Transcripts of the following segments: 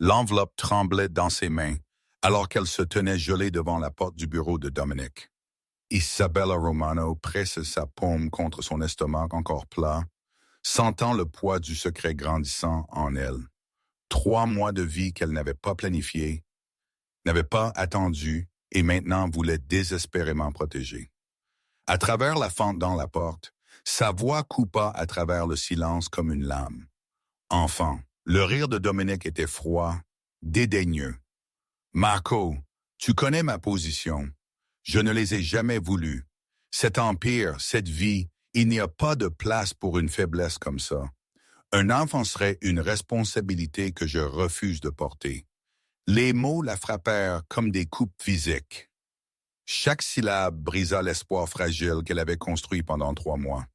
L'enveloppe tremblait dans ses mains, alors qu'elle se tenait gelée devant la porte du bureau de Dominic. Isabella Romano presse sa paume contre son estomac encore plat, sentant le poids du secret grandissant en elle. 3 mois de vie qu'elle n'avait pas planifié, n'avait pas attendu et maintenant voulait désespérément protéger. À travers la fente dans la porte, sa voix coupa à travers le silence comme une lame. Enfant, le rire de Dominic était froid, dédaigneux. Marco, tu connais ma position. Je ne les ai jamais voulus. Cet empire, cette vie, il n'y a pas de place pour une faiblesse comme ça. Un enfant serait une responsabilité que je refuse de porter. Les mots la frappèrent comme des coupes physiques. Chaque syllabe brisa l'espoir fragile qu'elle avait construit pendant 3 mois.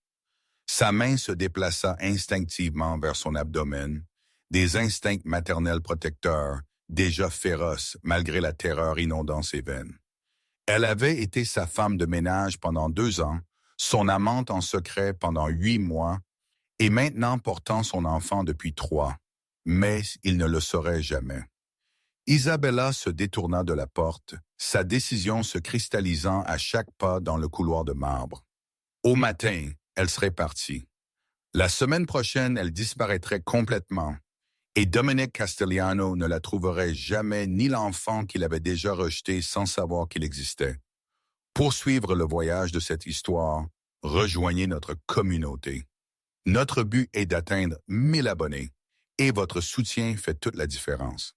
Sa main se déplaça instinctivement vers son abdomen, des instincts maternels protecteurs, déjà féroces malgré la terreur inondant ses veines. Elle avait été sa femme de ménage pendant 2 ans, son amante en secret pendant 8 mois, et maintenant portant son enfant depuis 3, mais il ne le saurait jamais. Isabella se détourna de la porte, sa décision se cristallisant à chaque pas dans le couloir de marbre. Au matin, elle serait partie. La semaine prochaine, elle disparaîtrait complètement, et Dominic Castellano ne la trouverait jamais ni l'enfant qu'il avait déjà rejeté sans savoir qu'il existait. Poursuivre le voyage de cette histoire, rejoignez notre communauté. Notre but est d'atteindre 1000 abonnés, et votre soutien fait toute la différence.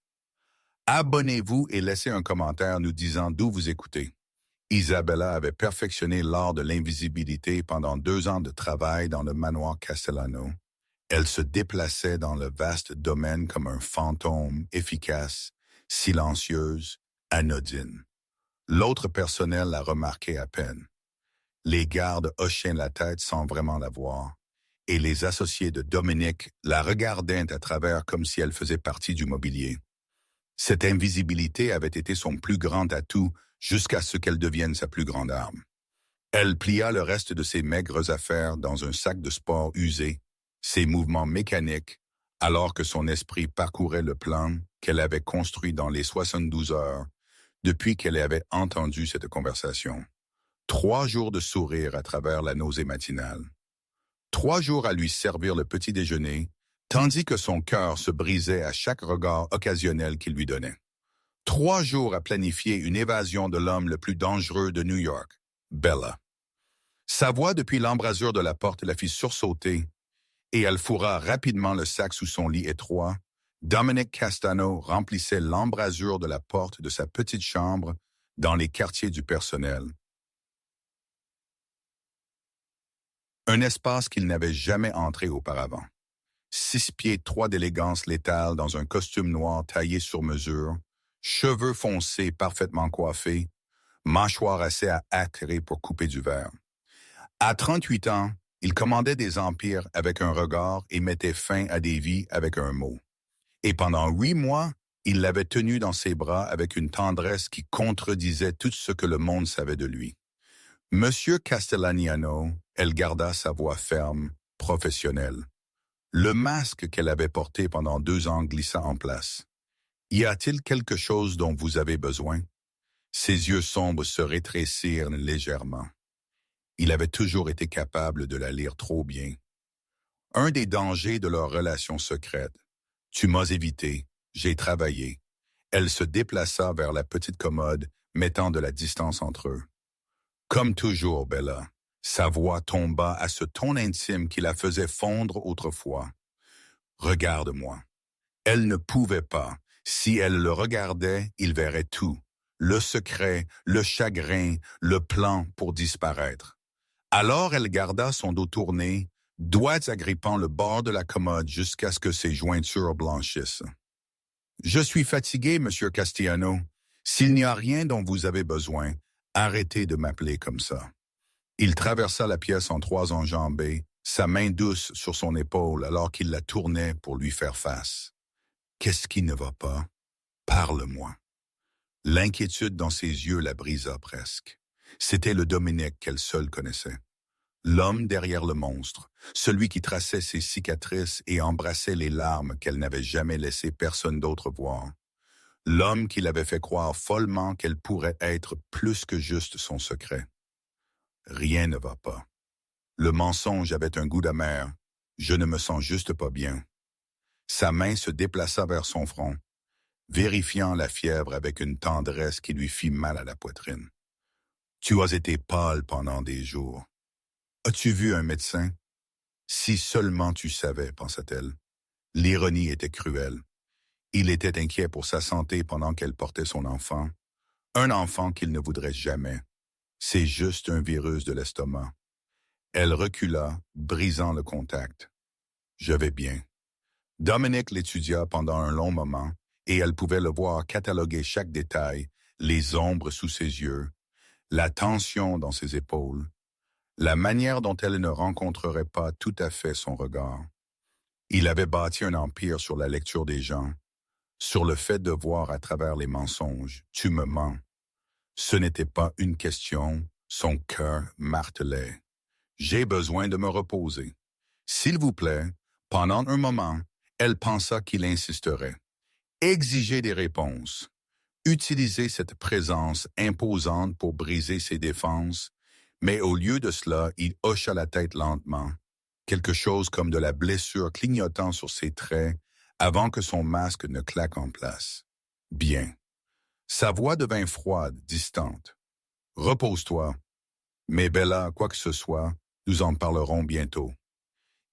Abonnez-vous et laissez un commentaire nous disant d'où vous écoutez. Isabella avait perfectionné l'art de l'invisibilité pendant 2 ans de travail dans le manoir Castellano. Elle se déplaçait dans le vaste domaine comme un fantôme efficace, silencieuse, anodine. L'autre personnel la remarquait à peine. Les gardes hochaient la tête sans vraiment la voir, et les associés de Dominic la regardaient à travers comme si elle faisait partie du mobilier. Cette invisibilité avait été son plus grand atout jusqu'à ce qu'elle devienne sa plus grande arme. Elle plia le reste de ses maigres affaires dans un sac de sport usé, ses mouvements mécaniques, alors que son esprit parcourait le plan qu'elle avait construit dans les 72 heures depuis qu'elle avait entendu cette conversation. 3 jours de sourire à travers la nausée matinale. 3 jours à lui servir le petit déjeuner, tandis que son cœur se brisait à chaque regard occasionnel qu'il lui donnait. 3 jours à planifier une évasion de l'homme le plus dangereux de New York, Bella. Sa voix depuis l'embrasure de la porte la fit sursauter, et elle fourra rapidement le sac sous son lit étroit. Dominic Castano remplissait l'embrasure de la porte de sa petite chambre dans les quartiers du personnel. Un espace qu'il n'avait jamais entré auparavant. 6 pieds 3 d'élégance létale dans un costume noir taillé sur mesure, cheveux foncés parfaitement coiffés, mâchoire assez acérée pour couper du verre. À 38 ans, il commandait des empires avec un regard et mettait fin à des vies avec un mot. Et pendant 8 mois, il l'avait tenu dans ses bras avec une tendresse qui contredisait tout ce que le monde savait de lui. Monsieur Castellaniano, elle garda sa voix ferme, professionnelle. Le masque qu'elle avait porté pendant 2 ans glissa en place. Y a-t-il quelque chose dont vous avez besoin? Ses yeux sombres se rétrécirent légèrement. Il avait toujours été capable de la lire trop bien. Un des dangers de leur relation secrète. Tu m'as évité, j'ai travaillé. Elle se déplaça vers la petite commode, mettant de la distance entre eux. Comme toujours, Bella, sa voix tomba à ce ton intime qui la faisait fondre autrefois. Regarde-moi. Elle ne pouvait pas. Si elle le regardait, il verrait tout. Le secret, le chagrin, le plan pour disparaître. Alors elle garda son dos tourné, doigts agrippant le bord de la commode jusqu'à ce que ses jointures blanchissent. « Je suis fatigué, Monsieur Castellano. S'il n'y a rien dont vous avez besoin, arrêtez de m'appeler comme ça. » Il traversa la pièce en 3 enjambées, sa main douce sur son épaule alors qu'il la tournait pour lui faire face. « Qu'est-ce qui ne va pas? Parle-moi. » L'inquiétude dans ses yeux la brisa presque. C'était le Dominic qu'elle seule connaissait. L'homme derrière le monstre, celui qui traçait ses cicatrices et embrassait les larmes qu'elle n'avait jamais laissé personne d'autre voir. L'homme qui l'avait fait croire follement qu'elle pourrait être plus que juste son secret. Rien ne va pas. Le mensonge avait un goût amer. Je ne me sens juste pas bien. Sa main se déplaça vers son front, vérifiant la fièvre avec une tendresse qui lui fit mal à la poitrine. Tu as été pâle pendant des jours. As-tu vu un médecin? Si seulement tu savais, pensa-t-elle. L'ironie était cruelle. Il était inquiet pour sa santé pendant qu'elle portait son enfant. Un enfant qu'il ne voudrait jamais. C'est juste un virus de l'estomac. Elle recula, brisant le contact. Je vais bien. Dominic l'étudia pendant un long moment, et elle pouvait le voir cataloguer chaque détail, les ombres sous ses yeux, la tension dans ses épaules, la manière dont elle ne rencontrerait pas tout à fait son regard. Il avait bâti un empire sur la lecture des gens, sur le fait de voir à travers les mensonges. Tu me mens. Ce n'était pas une question, son cœur martelait. J'ai besoin de me reposer. S'il vous plaît, pendant un moment, elle pensa qu'il insisterait. Exiger des réponses. Utiliser cette présence imposante pour briser ses défenses, mais au lieu de cela, il hocha la tête lentement, quelque chose comme de la blessure clignotant sur ses traits avant que son masque ne claque en place. Bien. Sa voix devint froide, distante. Repose-toi. Mais Bella, quoi que ce soit, nous en parlerons bientôt.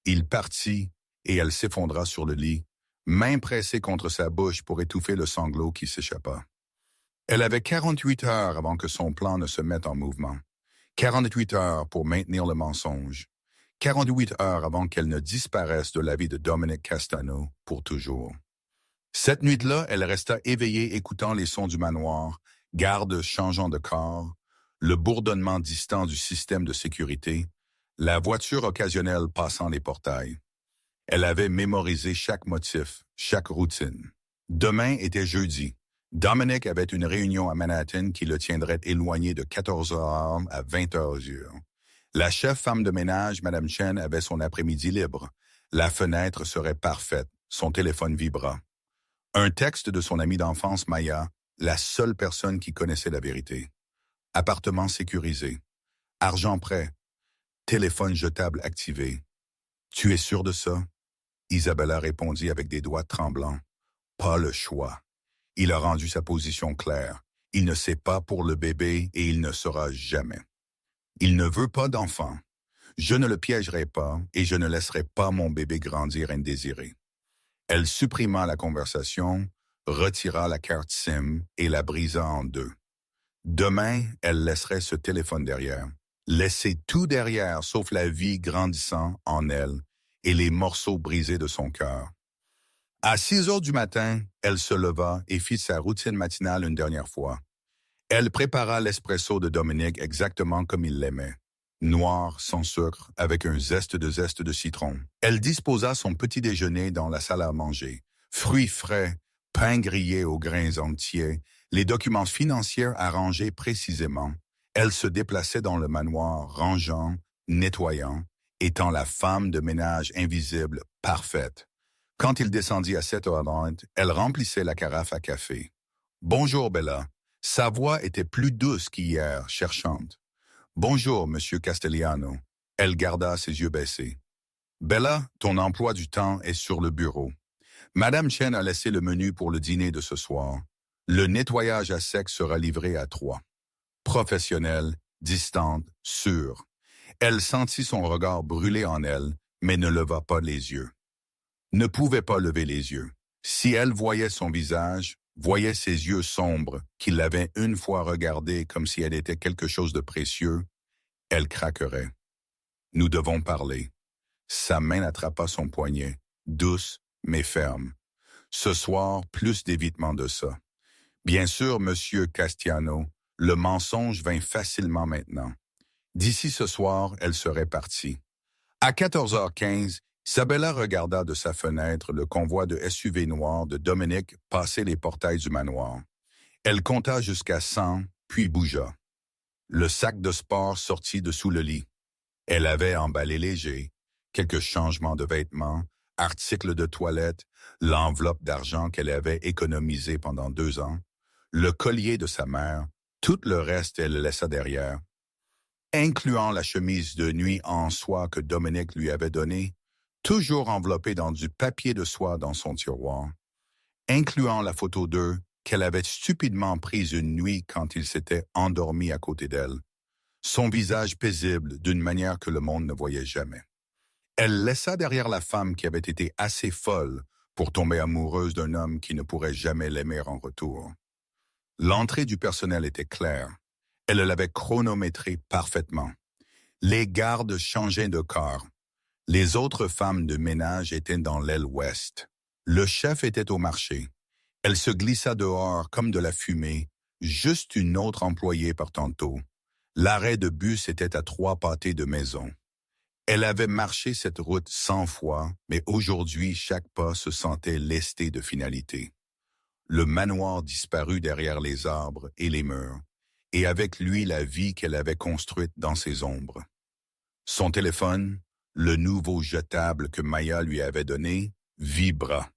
Il partit et elle s'effondra sur le lit, main pressée contre sa bouche pour étouffer le sanglot qui s'échappa. Elle avait 48 heures avant que son plan ne se mette en mouvement. 48 heures pour maintenir le mensonge. 48 heures avant qu'elle ne disparaisse de la vie de Dominic Castano pour toujours. Cette nuit-là, elle resta éveillée écoutant les sons du manoir, gardes changeant de corps, le bourdonnement distant du système de sécurité, la voiture occasionnelle passant les portails. Elle avait mémorisé chaque motif, chaque routine. Demain était jeudi. Dominic avait une réunion à Manhattan qui le tiendrait éloigné de 14 heures à 20 heures. La chef femme de ménage, Mme Chen, avait son après-midi libre. La fenêtre serait parfaite. Son téléphone vibra. Un texte de son amie d'enfance, Maya, la seule personne qui connaissait la vérité. Appartement sécurisé. Argent prêt. Téléphone jetable activé. Tu es sûr de ça? Isabella répondit avec des doigts tremblants. Pas le choix. Il a rendu sa position claire. Il ne sait pas pour le bébé et il ne saura jamais. Il ne veut pas d'enfant. Je ne le piégerai pas et je ne laisserai pas mon bébé grandir indésiré. Elle supprima la conversation, retira la carte SIM et la brisa en deux. Demain, elle laisserait ce téléphone derrière. Laisser tout derrière sauf la vie grandissant en elle et les morceaux brisés de son cœur. À 6 heures du matin, elle se leva et fit sa routine matinale une dernière fois. Elle prépara l'espresso de Dominic exactement comme il l'aimait. Noir, sans sucre, avec un zeste de citron. Elle disposa son petit déjeuner dans la salle à manger. Fruits frais, pain grillé aux grains entiers, les documents financiers arrangés précisément. Elle se déplaçait dans le manoir, rangeant, nettoyant, étant la femme de ménage invisible parfaite. Quand il descendit à 7h30, elle remplissait la carafe à café. « Bonjour, Bella. » Sa voix était plus douce qu'hier, cherchante. « Bonjour, Monsieur Castellano. » Elle garda ses yeux baissés. « Bella, ton emploi du temps est sur le bureau. Madame Chen a laissé le menu pour le dîner de ce soir. Le nettoyage à sec sera livré à 3. Professionnelle, distante, sûre. Elle sentit son regard brûler en elle, mais ne leva pas les yeux. Ne pouvait pas lever les yeux. Si elle voyait son visage, voyait ses yeux sombres, qui l'avaient une fois regardée comme si elle était quelque chose de précieux, elle craquerait. Nous devons parler. Sa main attrapa son poignet, douce mais ferme. Ce soir, plus d'évitement de ça. Bien sûr, Monsieur Castiano, le mensonge vint facilement maintenant. D'ici ce soir, elle serait partie. À 14h15, Isabella regarda de sa fenêtre le convoi de SUV noir de Dominic passer les portails du manoir. Elle compta jusqu'à 100, puis bougea. Le sac de sport sortit de sous le lit. Elle avait emballé léger, quelques changements de vêtements, articles de toilette, l'enveloppe d'argent qu'elle avait économisée pendant 2 ans, le collier de sa mère, tout le reste elle le laissa derrière, incluant la chemise de nuit en soie que Dominique lui avait donnée, toujours enveloppée dans du papier de soie dans son tiroir, incluant la photo d'eux qu'elle avait stupidement prise une nuit quand il s'était endormi à côté d'elle, son visage paisible d'une manière que le monde ne voyait jamais. Elle laissa derrière la femme qui avait été assez folle pour tomber amoureuse d'un homme qui ne pourrait jamais l'aimer en retour. L'entrée du personnel était claire. Elle l'avait chronométrée parfaitement. Les gardes changeaient de corps. Les autres femmes de ménage étaient dans l'aile ouest. Le chef était au marché. Elle se glissa dehors comme de la fumée, juste une autre employée par tantôt. L'arrêt de bus était à 3 pâtés de maison. Elle avait marché cette route 100 fois, mais aujourd'hui chaque pas se sentait lesté de finalité. Le manoir disparut derrière les arbres et les murs, et avec lui la vie qu'elle avait construite dans ses ombres. Son téléphone, le nouveau jetable que Maya lui avait donné, vibra.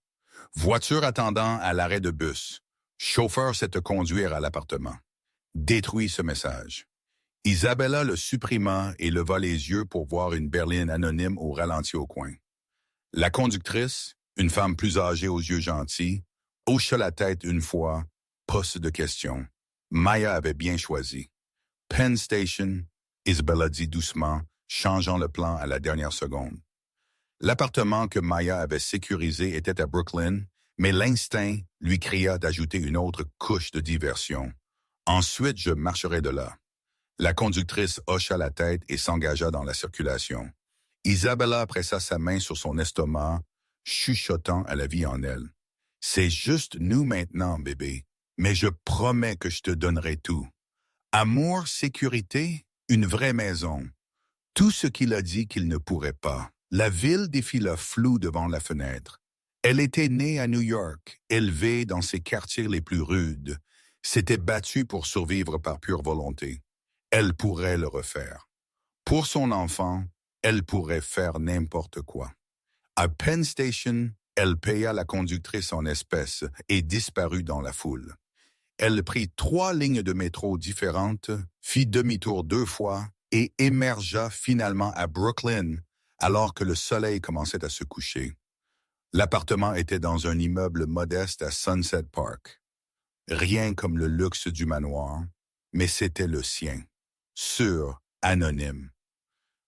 Voiture attendant à l'arrêt de bus. Chauffeur sait te conduire à l'appartement. Détruis ce message. Isabella le supprima et leva les yeux pour voir une berline anonyme au ralenti au coin. La conductrice, une femme plus âgée aux yeux gentils, hocha la tête une fois, poste de questions. Maya avait bien choisi. Penn Station, Isabella dit doucement, changeant le plan à la dernière seconde. L'appartement que Maya avait sécurisé était à Brooklyn, mais l'instinct lui cria d'ajouter une autre couche de diversion. Ensuite, je marcherai de là. La conductrice hocha la tête et s'engagea dans la circulation. Isabella pressa sa main sur son estomac, chuchotant à la vie en elle. « C'est juste nous maintenant, bébé, mais je promets que je te donnerai tout. Amour, sécurité, une vraie maison. Tout ce qu'il a dit qu'il ne pourrait pas. » La ville défila floue devant la fenêtre. Elle était née à New York, élevée dans ses quartiers les plus rudes, s'était battue pour survivre par pure volonté. Elle pourrait le refaire. Pour son enfant, elle pourrait faire n'importe quoi. À Penn Station, elle paya la conductrice en espèces et disparut dans la foule. Elle prit 3 lignes de métro différentes, fit demi-tour 2 fois et émergea finalement à Brooklyn alors que le soleil commençait à se coucher. L'appartement était dans un immeuble modeste à Sunset Park. Rien comme le luxe du manoir, mais c'était le sien. Sûr, anonyme.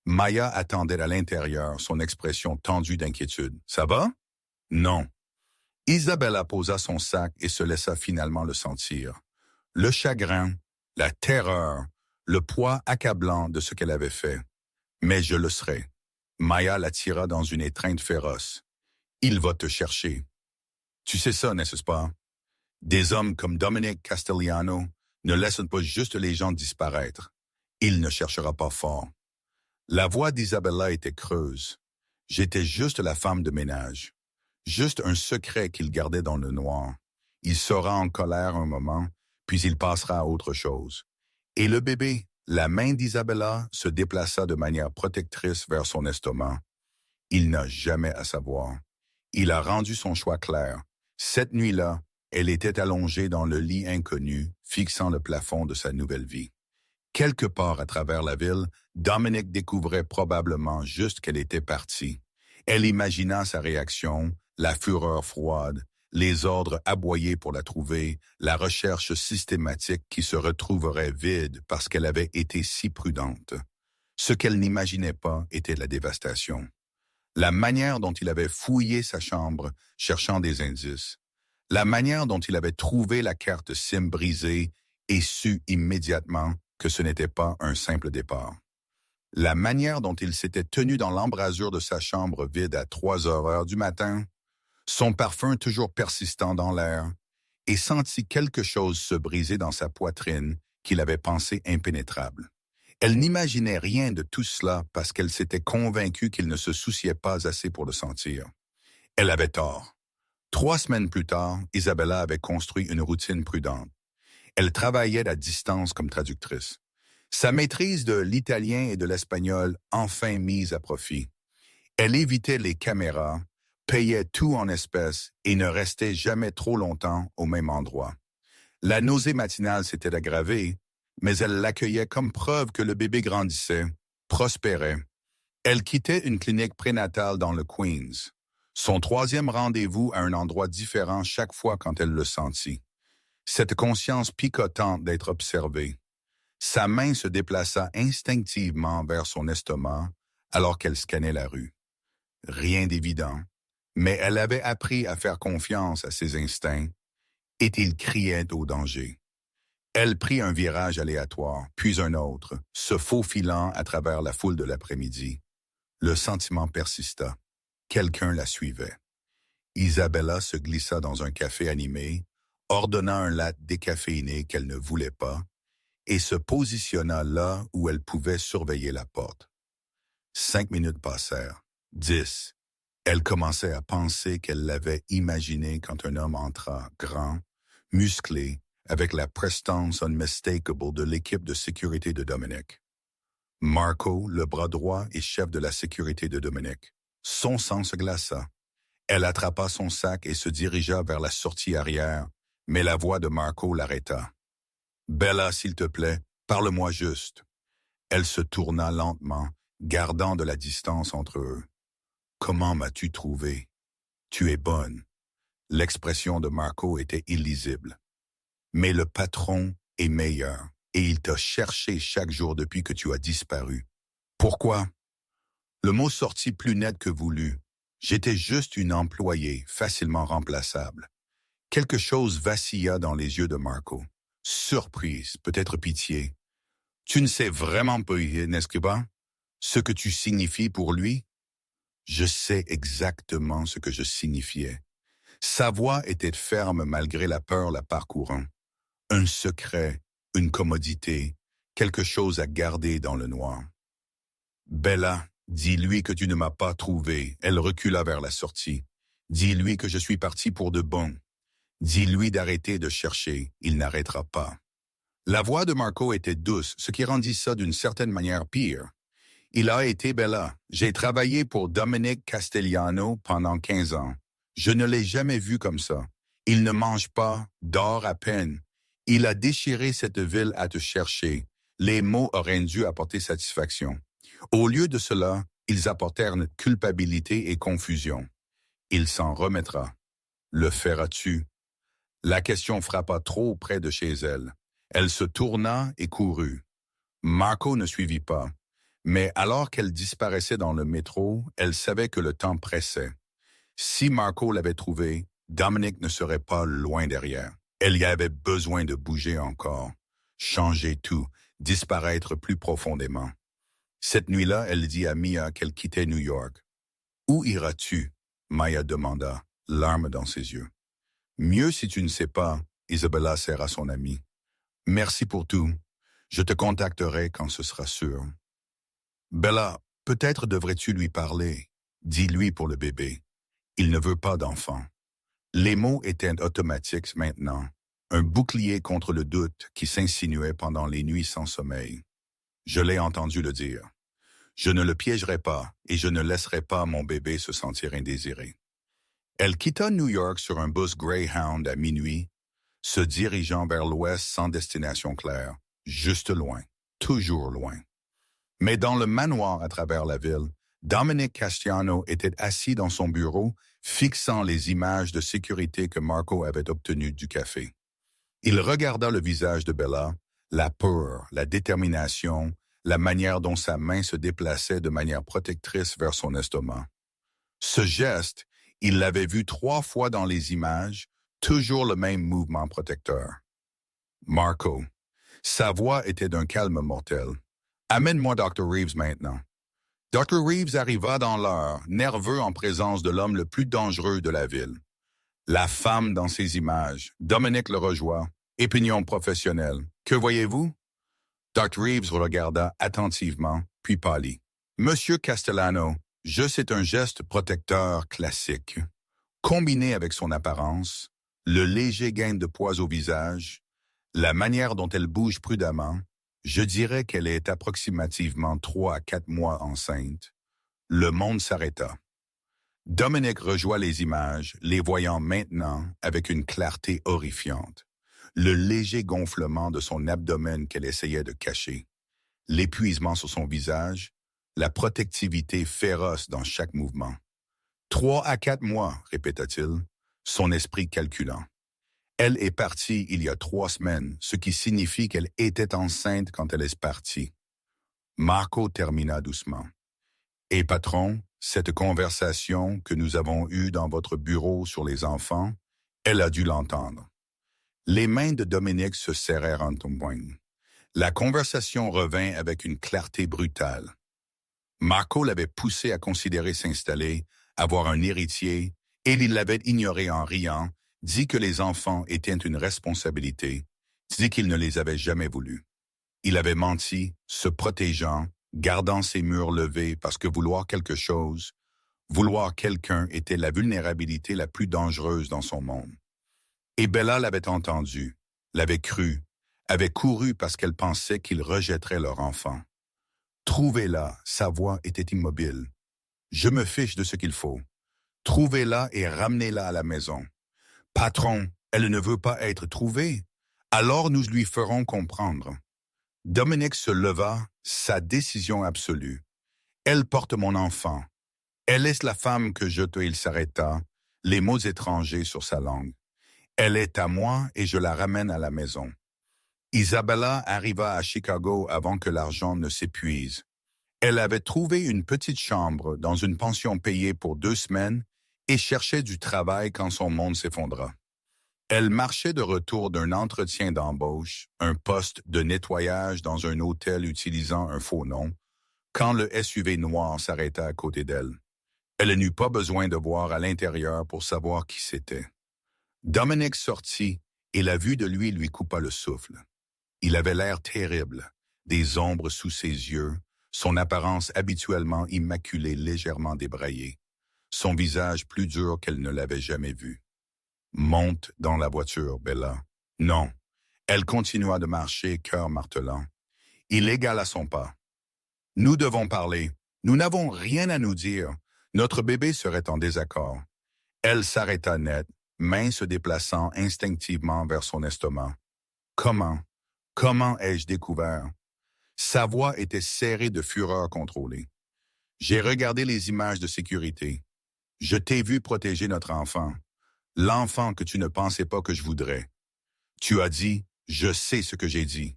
Maya attendait à l'intérieur, son expression tendue d'inquiétude. « Ça va? » « Non. » Isabella posa son sac et se laissa finalement le sentir. Le chagrin, la terreur, le poids accablant de ce qu'elle avait fait. « Mais je le serai. » Maya l'attira dans une étreinte féroce. « Il va te chercher. » Tu sais ça, n'est-ce pas? Des hommes comme Dominic Castellano ne laissent pas juste les gens disparaître. Il ne cherchera pas fort. La voix d'Isabella était creuse. J'étais juste la femme de ménage. Juste un secret qu'il gardait dans le noir. Il sera en colère un moment, puis il passera à autre chose. Et le bébé, la main d'Isabella se déplaça de manière protectrice vers son estomac. Il n'a jamais à savoir. Il a rendu son choix clair. Cette nuit-là, elle était allongée dans le lit inconnu, fixant le plafond de sa nouvelle vie. Quelque part à travers la ville, Dominique découvrait probablement juste qu'elle était partie. Elle imagina sa réaction, la fureur froide, les ordres aboyés pour la trouver, la recherche systématique qui se retrouverait vide parce qu'elle avait été si prudente. Ce qu'elle n'imaginait pas était la dévastation. La manière dont il avait fouillé sa chambre, cherchant des indices. La manière dont il avait trouvé la carte SIM brisée et su immédiatement que ce n'était pas un simple départ. La manière dont il s'était tenu dans l'embrasure de sa chambre vide à 3 heures du matin, son parfum toujours persistant dans l'air, et sentit quelque chose se briser dans sa poitrine qu'il avait pensé impénétrable. Elle n'imaginait rien de tout cela parce qu'elle s'était convaincue qu'il ne se souciait pas assez pour le sentir. Elle avait tort. 3 semaines plus tard, Isabella avait construit une routine prudente. Elle travaillait à distance comme traductrice. Sa maîtrise de l'italien et de l'espagnol enfin mise à profit. Elle évitait les caméras, payait tout en espèces et ne restait jamais trop longtemps au même endroit. La nausée matinale s'était aggravée, mais elle l'accueillait comme preuve que le bébé grandissait, prospérait. Elle quittait une clinique prénatale dans le Queens. Son troisième rendez-vous à un endroit différent chaque fois quand elle le sentit. Cette conscience picotante d'être observée. Sa main se déplaça instinctivement vers son estomac alors qu'elle scannait la rue. Rien d'évident, mais elle avait appris à faire confiance à ses instincts et il criait au danger. Elle prit un virage aléatoire, puis un autre, se faufilant à travers la foule de l'après-midi. Le sentiment persista. Quelqu'un la suivait. Isabella se glissa dans un café animé, ordonna un latte décaféiné qu'elle ne voulait pas, et se positionna là où elle pouvait surveiller la porte. 5 minutes passèrent. 10. Elle commençait à penser qu'elle l'avait imaginé quand un homme entra, grand, musclé, avec la prestance unmistakable de l'équipe de sécurité de Dominic. Marco, le bras droit et chef de la sécurité de Dominic. Son sang se glaça. Elle attrapa son sac et se dirigea vers la sortie arrière, mais la voix de Marco l'arrêta. « Bella, s'il te plaît, parle-moi juste. » Elle se tourna lentement, gardant de la distance entre eux. « Comment m'as-tu trouvé? Tu es bonne. » L'expression de Marco était illisible. « Mais le patron est meilleur, et il t'a cherché chaque jour depuis que tu as disparu. Pourquoi? » Le mot sortit plus net que voulu. J'étais juste une employée, facilement remplaçable. Quelque chose vacilla dans les yeux de Marco. Surprise, peut-être pitié. Tu ne sais vraiment pas, n'est-ce pas, ce que tu signifies pour lui? Je sais exactement ce que je signifiais. Sa voix était ferme malgré la peur la parcourant. Un secret, une commodité, quelque chose à garder dans le noir. Bella, dis-lui que tu ne m'as pas trouvé. Elle recula vers la sortie. Dis-lui que je suis parti pour de bon. Dis-lui d'arrêter de chercher. Il n'arrêtera pas. La voix de Marco était douce, ce qui rendit ça d'une certaine manière pire. Il a été Bella. J'ai travaillé pour Dominic Castellano pendant 15 ans. Je ne l'ai jamais vu comme ça. Il ne mange pas, dort à peine. Il a déchiré cette ville à te chercher. Les mots auraient dû apporter satisfaction. Au lieu de cela, ils apportèrent culpabilité et confusion. Il s'en remettra. Le feras-tu? La question frappa trop près de chez elle. Elle se tourna et courut. Marco ne suivit pas. Mais alors qu'elle disparaissait dans le métro, elle savait que le temps pressait. Si Marco l'avait trouvée, Dominic ne serait pas loin derrière. Elle y avait besoin de bouger encore, changer tout, disparaître plus profondément. Cette nuit-là, elle dit à Mia qu'elle quittait New York. « Où iras-tu? » Maya demanda, larmes dans ses yeux. « Mieux si tu ne sais pas, » Isabella serra son amie. « Merci pour tout. Je te contacterai quand ce sera sûr. » « Bella, peut-être devrais-tu lui parler. Dis-lui pour le bébé. Il ne veut pas d'enfant. » Les mots étaient automatiques maintenant, un bouclier contre le doute qui s'insinuait pendant les nuits sans sommeil. Je l'ai entendu le dire. Je ne le piégerai pas et je ne laisserai pas mon bébé se sentir indésiré. Elle quitta New York sur un bus Greyhound à minuit, se dirigeant vers l'ouest sans destination claire, juste loin, toujours loin. Mais dans le manoir à travers la ville, Dominic Castellano était assis dans son bureau, fixant les images de sécurité que Marco avait obtenues du café. Il regarda le visage de Bella, la peur, la détermination, la manière dont sa main se déplaçait de manière protectrice vers son estomac. Ce geste, il l'avait vu 3 fois dans les images, toujours le même mouvement protecteur. Marco. Sa voix était d'un calme mortel. « Amène-moi Dr. Reeves maintenant. » Dr. Reeves arriva dans l'heure, nerveux en présence de l'homme le plus dangereux de la ville. La femme dans ses images. Dominic le rejoint. Opinion professionnelle. Que voyez-vous? Dr. Reeves regarda attentivement, puis pâlit. Monsieur Castellano, c'est un geste protecteur classique. Combiné avec son apparence, le léger gain de poids au visage, la manière dont elle bouge prudemment, Je dirais qu'elle est approximativement 3 à 4 mois enceinte. Le monde s'arrêta. Dominic rejoint les images, les voyant maintenant avec une clarté horrifiante. Le léger gonflement de son abdomen qu'elle essayait de cacher, l'épuisement sur son visage, la protectivité féroce dans chaque mouvement. 3 à 4 mois, répéta-t-il, son esprit calculant. Elle est partie il y a 3 semaines, ce qui signifie qu'elle était enceinte quand elle est partie. Marco termina doucement. Et patron, cette conversation que nous avons eue dans votre bureau sur les enfants, elle a dû l'entendre. Les mains de Dominic se serrèrent en poing. La conversation revint avec une clarté brutale. Marco l'avait poussé à considérer s'installer, avoir un héritier, et il l'avait ignoré en riant, dit que les enfants étaient une responsabilité, dit qu'il ne les avait jamais voulus. Il avait menti, se protégeant, gardant ses murs levés parce que vouloir quelque chose, vouloir quelqu'un était la vulnérabilité la plus dangereuse dans son monde. Et Bella l'avait entendu, l'avait cru, avait couru parce qu'elle pensait qu'ils rejetteraient leur enfant. Trouvez-la, sa voix était immobile. Je me fiche de ce qu'il faut. Trouvez-la et ramenez-la à la maison. Patron, elle ne veut pas être trouvée. Alors nous lui ferons comprendre. Dominic se leva, sa décision absolue. Elle porte mon enfant. Elle est la femme que je te... Il s'arrêta, les mots étrangers sur sa langue. Elle est à moi et je la ramène à la maison. Isabella arriva à Chicago avant que l'argent ne s'épuise. Elle avait trouvé une petite chambre dans une pension payée pour 2 semaines et cherchait du travail quand son monde s'effondra. Elle marchait de retour d'un entretien d'embauche, un poste de nettoyage dans un hôtel utilisant un faux nom, quand le SUV noir s'arrêta à côté d'elle. Elle n'eut pas besoin de voir à l'intérieur pour savoir qui c'était. Dominic sortit et la vue de lui coupa le souffle. Il avait l'air terrible, des ombres sous ses yeux, son apparence habituellement immaculée légèrement débraillée, son visage plus dur qu'elle ne l'avait jamais vu. Monte dans la voiture, Bella. Non. Elle continua de marcher, cœur martelant. Il égala son pas. Nous devons parler. Nous n'avons rien à nous dire. Notre bébé serait en désaccord. Elle s'arrêta net, main se déplaçant instinctivement vers son estomac. Comment ai-je découvert? Sa voix était serrée de fureur contrôlée. J'ai regardé les images de sécurité. Je t'ai vu protéger notre enfant. L'enfant que tu ne pensais pas que je voudrais. Tu as dit, je sais ce que j'ai dit.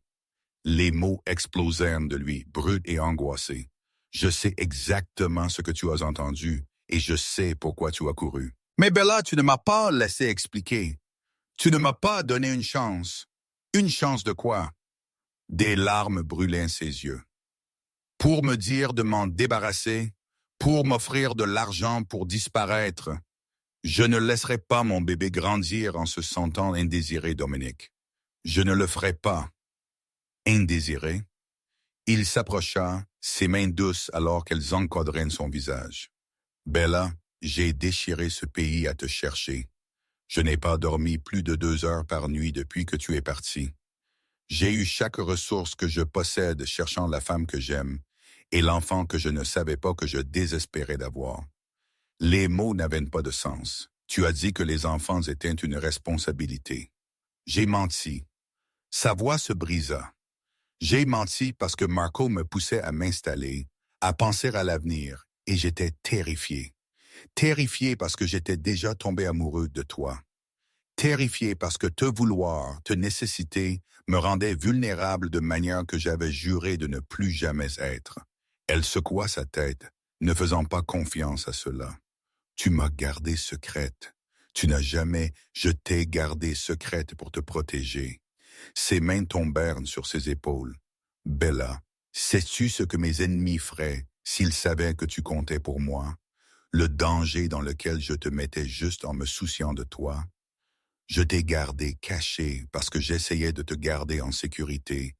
Les mots explosèrent de lui, bruts et angoissés. Je sais exactement ce que tu as entendu et je sais pourquoi tu as couru. Mais Bella, tu ne m'as pas laissé expliquer. Tu ne m'as pas donné une chance. Une chance de quoi? Des larmes brûlaient ses yeux. Pour me dire de m'en débarrasser, pour m'offrir de l'argent pour disparaître. Je ne laisserai pas mon bébé grandir en se sentant indésiré, Dominic. Je ne le ferai pas. Indésiré? Il s'approcha, ses mains douces alors qu'elles encadraient son visage. Bella, j'ai déchiré ce pays à te chercher. Je n'ai pas dormi plus de 2 heures par nuit depuis que tu es parti. J'ai eu chaque ressource que je possède cherchant la femme que j'aime et l'enfant que je ne savais pas que je désespérais d'avoir. Les mots n'avaient pas de sens. Tu as dit que les enfants étaient une responsabilité. J'ai menti. Sa voix se brisa. J'ai menti parce que Marco me poussait à m'installer, à penser à l'avenir, et j'étais terrifié. Terrifié parce que j'étais déjà tombé amoureux de toi. Terrifié parce que te vouloir, te nécessiter, me rendait vulnérable de manière que j'avais juré de ne plus jamais être. Elle secoua sa tête, ne faisant pas confiance à cela. Tu m'as gardée secrète. Tu n'as jamais, je t'ai gardée secrète pour te protéger. Ses mains tombèrent sur ses épaules. Bella, sais-tu ce que mes ennemis feraient s'ils savaient que tu comptais pour moi? Le danger dans lequel je te mettais juste en me souciant de toi? Je t'ai gardé caché parce que j'essayais de te garder en sécurité,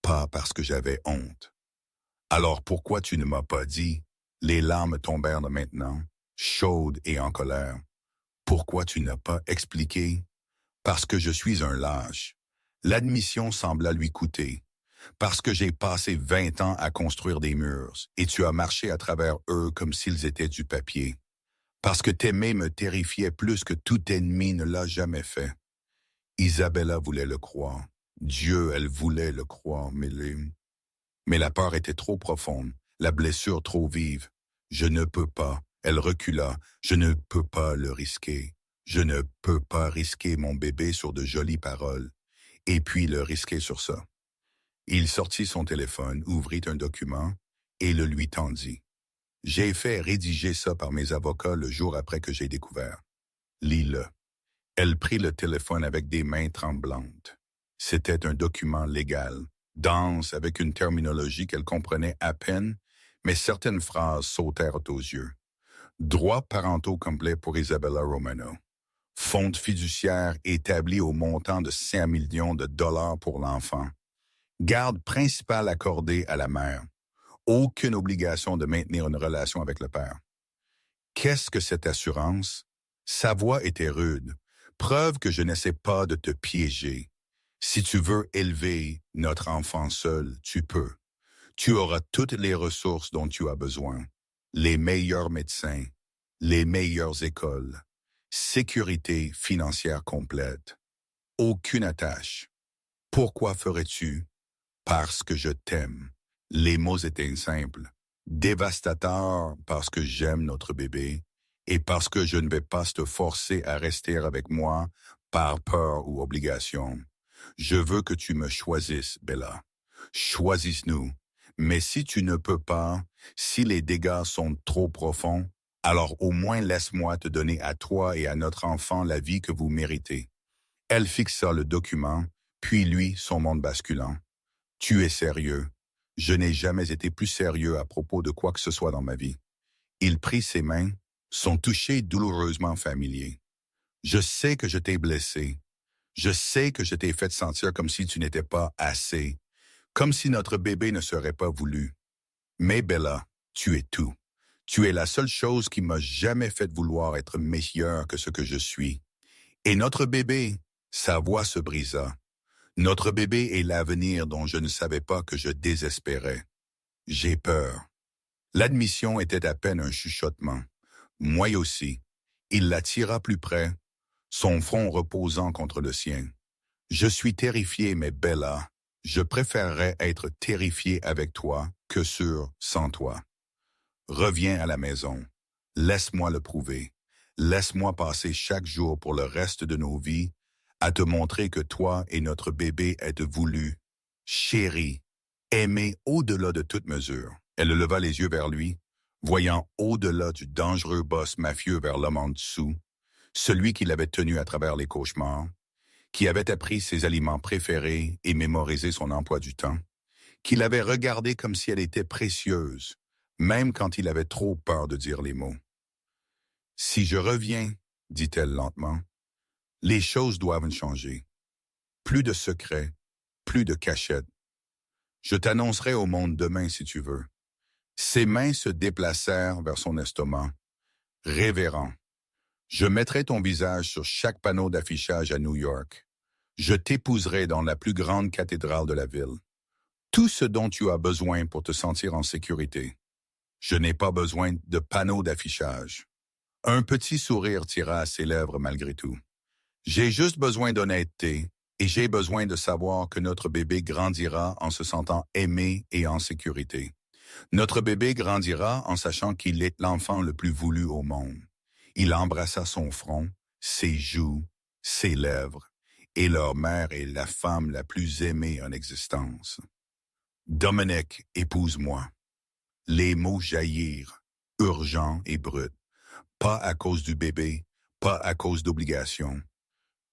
pas parce que j'avais honte. Alors pourquoi tu ne m'as pas dit? Les larmes tombèrent maintenant, chaudes et en colère. Pourquoi tu n'as pas expliqué? Parce que je suis un lâche. L'admission sembla lui coûter. Parce que j'ai passé 20 ans à construire des murs, et tu as marché à travers eux comme s'ils étaient du papier. Parce que t'aimer me terrifiait plus que tout ennemi ne l'a jamais fait. Isabella voulait le croire. Dieu, elle voulait le croire, mais la peur était trop profonde, la blessure trop vive. Je ne peux pas. Elle recula. Je ne peux pas le risquer. Je ne peux pas risquer mon bébé sur de jolies paroles, et puis le risquer sur ça. Il sortit son téléphone, ouvrit un document et le lui tendit. J'ai fait rédiger ça par mes avocats le jour après que j'ai découvert. Lis-le. Elle prit le téléphone avec des mains tremblantes. C'était un document légal, dense avec une terminologie qu'elle comprenait à peine, mais certaines phrases sautèrent aux yeux. Droits parentaux complets pour Isabella Romano. Fonds fiduciaire établi au montant de 5 millions de dollars pour l'enfant. Garde principale accordée à la mère. Aucune obligation de maintenir une relation avec le père. Qu'est-ce que cette assurance? Sa voix était rude. Preuve que je n'essaie pas de te piéger. Si tu veux élever notre enfant seul, tu peux. Tu auras toutes les ressources dont tu as besoin. Les meilleurs médecins, les meilleures écoles, sécurité financière complète. Aucune attache. Pourquoi ferais-tu? Parce que je t'aime. Les mots étaient simples. Dévastateur parce que j'aime notre bébé et parce que je ne vais pas te forcer à rester avec moi par peur ou obligation. Je veux que tu me choisisses, Bella. Choisis-nous. Mais si tu ne peux pas, si les dégâts sont trop profonds, alors au moins laisse-moi te donner à toi et à notre enfant la vie que vous méritez. Elle fixa le document, puis lui son monde basculant. Tu es sérieux. Je n'ai jamais été plus sérieux à propos de quoi que ce soit dans ma vie. Il prit ses mains, son toucher douloureusement familier. Je sais que je t'ai blessé. Je sais que je t'ai fait sentir comme si tu n'étais pas assez, comme si notre bébé ne serait pas voulu. Mais Bella, tu es tout. Tu es la seule chose qui m'a jamais fait vouloir être meilleur que ce que je suis. Et notre bébé, sa voix se brisa. Notre bébé est l'avenir dont je ne savais pas que je désespérais. J'ai peur. L'admission était à peine un chuchotement. Moi aussi. Il la tira plus près, son front reposant contre le sien. Je suis terrifié, mais Bella, je préférerais être terrifié avec toi que sans toi. Reviens à la maison. Laisse-moi le prouver. Laisse-moi passer chaque jour pour le reste de nos vies à te montrer que toi et notre bébé êtes voulus, chéris, aimés au-delà de toute mesure. Elle leva les yeux vers lui, voyant au-delà du dangereux boss mafieux vers l'homme en dessous, celui qui l'avait tenu à travers les cauchemars, qui avait appris ses aliments préférés et mémorisé son emploi du temps, qui l'avait regardée comme si elle était précieuse, même quand il avait trop peur de dire les mots. « Si je reviens, dit-elle lentement, les choses doivent changer. Plus de secrets, plus de cachettes. Je t'annoncerai au monde demain si tu veux. » Ses mains se déplacèrent vers son estomac. Révérend. Je mettrai ton visage sur chaque panneau d'affichage à New York. Je t'épouserai dans la plus grande cathédrale de la ville. Tout ce dont tu as besoin pour te sentir en sécurité. Je n'ai pas besoin de panneaux d'affichage. Un petit sourire tira à ses lèvres malgré tout. J'ai juste besoin d'honnêteté et j'ai besoin de savoir que notre bébé grandira en se sentant aimé et en sécurité. Notre bébé grandira en sachant qu'il est l'enfant le plus voulu au monde. Il embrassa son front, ses joues, ses lèvres, et leur mère est la femme la plus aimée en existence. Dominic, épouse-moi. Les mots jaillirent, urgents et bruts. Pas à cause du bébé, pas à cause d'obligations.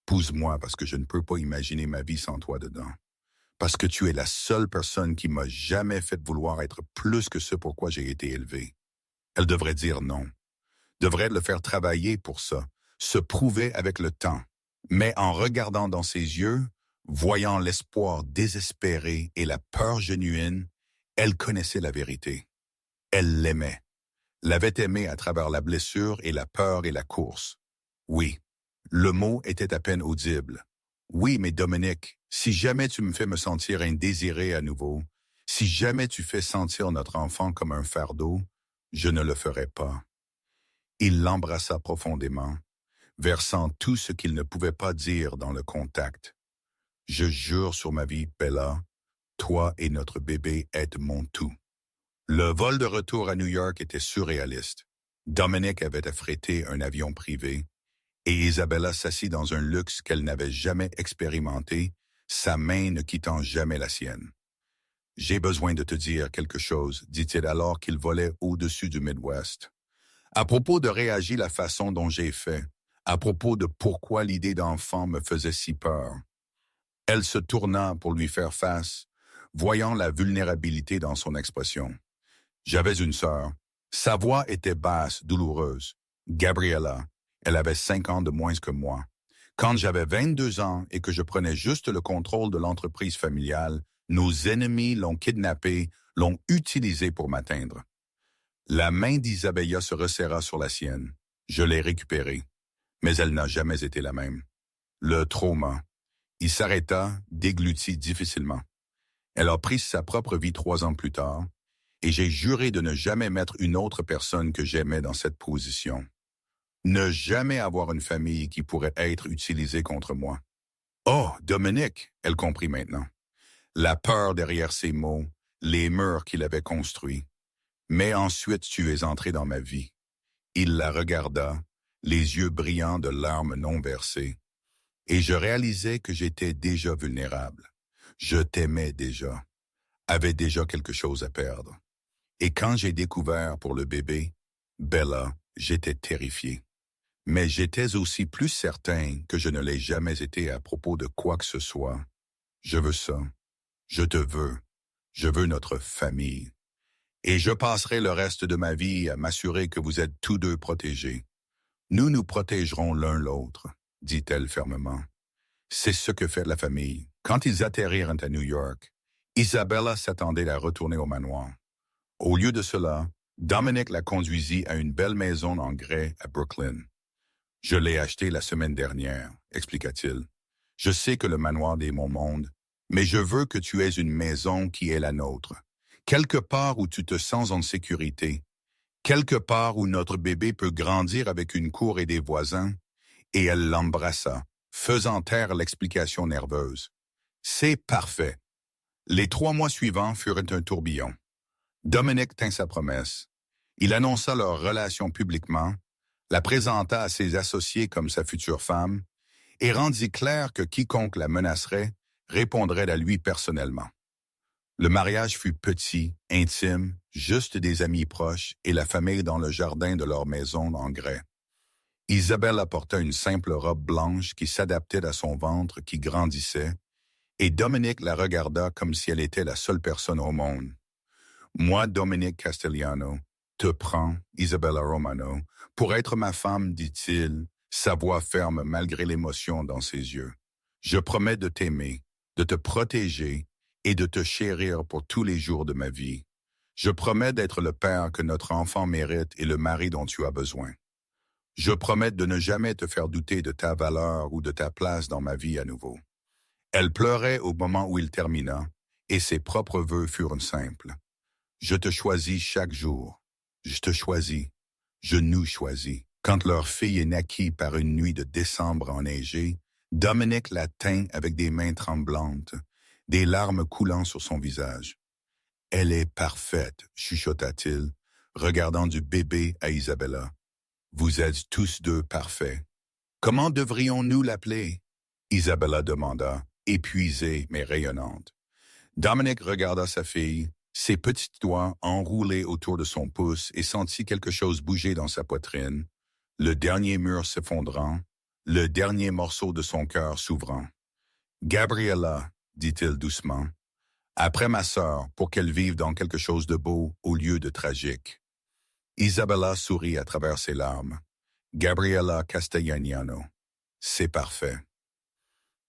Épouse-moi parce que je ne peux pas imaginer ma vie sans toi dedans. Parce que tu es la seule personne qui m'a jamais fait vouloir être plus que ce pour quoi j'ai été élevé. Elle devrait dire non. Devrait le faire travailler pour ça, se prouver avec le temps. Mais en regardant dans ses yeux, voyant l'espoir désespéré et la peur genuine, elle connaissait la vérité. Elle l'aimait. L'avait aimé à travers la blessure et la peur et la course. Oui, le mot était à peine audible. Oui, mais Dominique, si jamais tu me fais me sentir indésiré à nouveau, si jamais tu fais sentir notre enfant comme un fardeau, je ne le ferai pas. Il l'embrassa profondément, versant tout ce qu'il ne pouvait pas dire dans le contact. Je jure sur ma vie, Bella, toi et notre bébé êtes mon tout. Le vol de retour à New York était surréaliste. Dominique avait affrété un avion privé et Isabella s'assit dans un luxe qu'elle n'avait jamais expérimenté, sa main ne quittant jamais la sienne. « J'ai besoin de te dire quelque chose, dit-il alors qu'il volait au-dessus du Midwest. À propos de réagir la façon dont j'ai fait, à propos de pourquoi l'idée d'enfant me faisait si peur. » Elle se tourna pour lui faire face, voyant la vulnérabilité dans son expression. « J'avais une sœur. Sa voix était basse, douloureuse. Gabriella, elle avait 5 ans de moins que moi. Quand j'avais 22 ans et que je prenais juste le contrôle de l'entreprise familiale, nos ennemis l'ont kidnappée, l'ont utilisée pour m'atteindre. » La main d'Isabella se resserra sur la sienne. Je l'ai récupérée, mais elle n'a jamais été la même. Le trauma. Il s'arrêta, dégluti difficilement. Elle a pris sa propre vie 3 ans plus tard, et j'ai juré de ne jamais mettre une autre personne que j'aimais dans cette position. Ne jamais avoir une famille qui pourrait être utilisée contre moi. Oh, Dominique, elle comprit maintenant. La peur derrière ces mots, les murs qu'il avait construits. Mais ensuite tu es entré dans ma vie. Il la regarda, les yeux brillants de larmes non versées. Et je réalisais que j'étais déjà vulnérable. Je t'aimais déjà, avait déjà quelque chose à perdre. Et quand j'ai découvert pour le bébé, Bella, j'étais terrifié. Mais j'étais aussi plus certain que je ne l'ai jamais été à propos de quoi que ce soit. Je veux ça. Je te veux. Je veux notre famille. Et je passerai le reste de ma vie à m'assurer que vous êtes tous deux protégés. Nous nous protégerons l'un l'autre, dit-elle fermement. C'est ce que fait la famille. Quand ils atterrirent à New York, Isabella s'attendait à retourner au manoir. Au lieu de cela, Dominique la conduisit à une belle maison en grès à Brooklyn. « Je l'ai achetée la semaine dernière, expliqua-t-il. Je sais que le manoir est mon monde, mais je veux que tu aies une maison qui est la nôtre. Quelque part où tu te sens en sécurité, quelque part où notre bébé peut grandir avec une cour et des voisins. » Et elle l'embrassa, faisant taire l'explication nerveuse. « C'est parfait. » Les 3 mois suivants furent un tourbillon. Dominique tint sa promesse. Il annonça leur relation publiquement, la présenta à ses associés comme sa future femme, et rendit clair que quiconque la menacerait répondrait à lui personnellement. Le mariage fut petit, intime, juste des amis proches et la famille dans le jardin de leur maison en grès. Isabelle porta une simple robe blanche qui s'adaptait à son ventre qui grandissait, et Dominique la regarda comme si elle était la seule personne au monde. « Moi, Dominique Castellano, te prends, Isabella Romano, pour être ma femme, dit-il, sa voix ferme malgré l'émotion dans ses yeux. Je promets de t'aimer, de te protéger et de te chérir pour tous les jours de ma vie. Je promets d'être le père que notre enfant mérite et le mari dont tu as besoin. Je promets de ne jamais te faire douter de ta valeur ou de ta place dans ma vie à nouveau. » Elle pleurait au moment où il termina, et ses propres vœux furent simples. « Je te choisis chaque jour. Je te choisis. Je nous choisis. » Quand leur fille naquit par une nuit de décembre enneigée, Dominique la tint avec des mains tremblantes, des larmes coulant sur son visage. « Elle est parfaite, chuchota-t-il, regardant du bébé à Isabella. « Vous êtes tous deux parfaits. »« Comment devrions-nous l'appeler » Isabella demanda, épuisée mais rayonnante. Dominique regarda sa fille, ses petits doigts enroulés autour de son pouce et sentit quelque chose bouger dans sa poitrine, le dernier mur s'effondrant, le dernier morceau de son cœur s'ouvrant. « Gabriella, dit-il doucement, après ma sœur, pour qu'elle vive dans quelque chose de beau au lieu de tragique. » Isabella sourit à travers ses larmes. « Gabriella Castellano. C'est parfait. »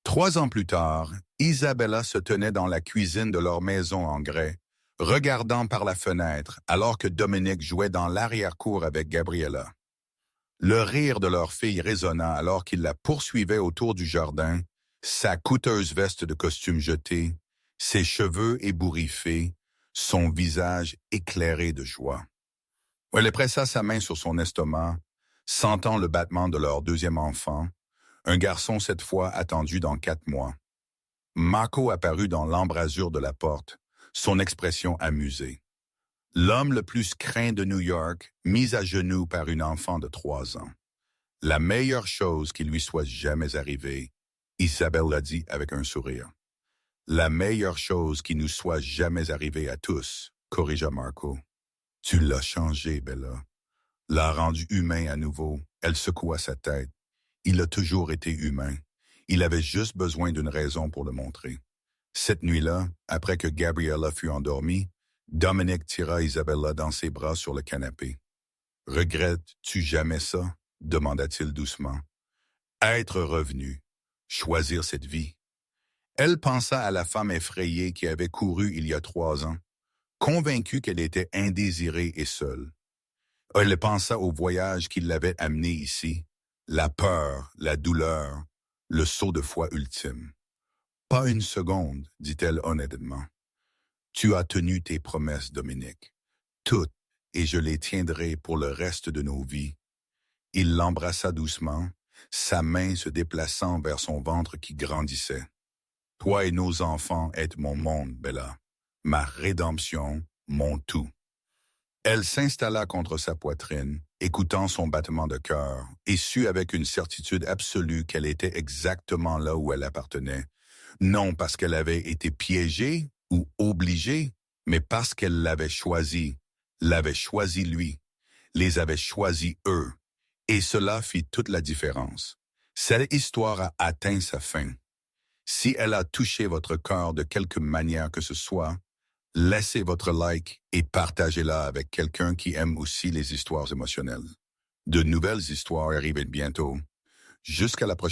3 ans plus tard, Isabella se tenait dans la cuisine de leur maison en grès, regardant par la fenêtre alors que Dominique jouait dans l'arrière-cour avec Gabriella. Le rire de leur fille résonna alors qu'il la poursuivait autour du jardin, sa coûteuse veste de costume jetée, ses cheveux ébouriffés, son visage éclairé de joie. Elle pressa sa main sur son estomac, sentant le battement de leur deuxième enfant, un garçon cette fois attendu dans 4 mois. Marco apparut dans l'embrasure de la porte, son expression amusée. L'homme le plus craint de New York, mis à genoux par une enfant de 3 ans. La meilleure chose qui lui soit jamais arrivée, Isabelle l'a dit avec un sourire. La meilleure chose qui nous soit jamais arrivée à tous, corrigea Marco. Tu l'as changé, Bella. L'a rendu humain à nouveau. Elle secoua sa tête. Il a toujours été humain. Il avait juste besoin d'une raison pour le montrer. Cette nuit-là, après que Gabriella fut endormie, Dominic tira Isabella dans ses bras sur le canapé. « Regrettes-tu jamais ça? » demanda-t-il doucement. « Être revenu, choisir cette vie. » Elle pensa à la femme effrayée qui avait couru il y a 3 ans, convaincue qu'elle était indésirée et seule. Elle pensa au voyage qui l'avait amenée ici, la peur, la douleur, le saut de foi ultime. « Pas une seconde, dit-elle honnêtement. Tu as tenu tes promesses, Dominic. Toutes, et je les tiendrai pour le reste de nos vies. » Il l'embrassa doucement, sa main se déplaçant vers son ventre qui grandissait. « Toi et nos enfants êtes mon monde, Bella. Ma rédemption, mon tout. » Elle s'installa contre sa poitrine, écoutant son battement de cœur, et sut avec une certitude absolue qu'elle était exactement là où elle appartenait, non parce qu'elle avait été piégée ou obligée, mais parce qu'elle l'avait choisi lui, les avait choisis eux, et cela fit toute la différence. Cette histoire a atteint sa fin. Si elle a touché votre cœur de quelque manière que ce soit, laissez votre like et partagez-la avec quelqu'un qui aime aussi les histoires émotionnelles. De nouvelles histoires arrivent bientôt. Jusqu'à la prochaine.